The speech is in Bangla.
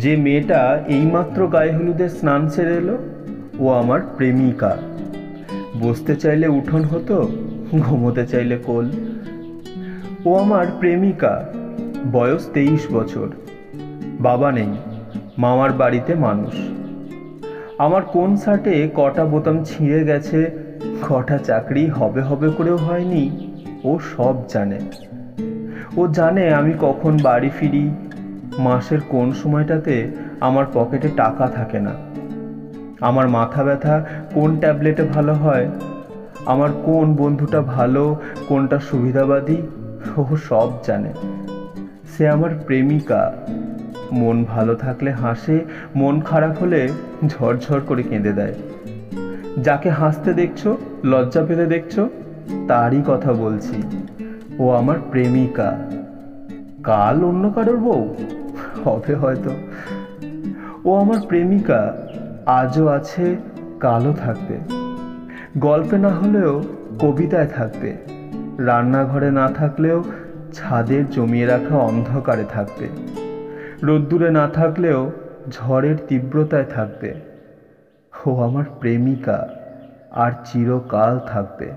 যে মেয়েটা এইমাত্র গায়ে হলুদে স্নান সেরে এলো, ও আমার প্রেমিকা। বসতে চাইলে উঠোন হতো, ঘুমোতে চাইলে কোল। ও আমার প্রেমিকা। বয়স 23 বছর। বাবা নেই, মামার বাড়িতে মানুষ। আমার কোন শার্টে কটা বোতাম ছিঁড়ে গেছে, কটা চাকরি হবে হবে করেও হয়নি, ও সব জানে। ও জানে আমি কখন বাড়ি ফিরি, মাসের কোন সময়টাতে আমার পকেটে টাকা থাকে না, আমার মাথা ব্যথা কোন ট্যাবলেটে ভালো হয়, আমার কোন বন্ধুটা ভালো, কোনটা সুবিধাবাদী, ও সব জানে। সে আমার প্রেমিকা। মন ভালো থাকলে হাসে, মন খারাপ হলে ঝরঝর করে কেঁদে দেয়। যাকে হাসতে দেখছো, লজ্জা পেতে দেখছো, তারই কথা বলছি। ও আমার প্রেমিকা। কাল অন্য কারোর বউ হবে হয়তো। ও আমার প্রেমিকা, আজও আছে, কালও থাকবে। গল্পে না হলেও কবিতায় থাকবে, রান্নাঘরে না থাকলেও ছাদের জমিয়ে রাখা অন্ধকারে থাকবে, রোদ্দুরে না থাকলেও ঝড়ের তীব্রতায় থাকবে। ও আমার প্রেমিকা, আর চিরকাল থাকবে।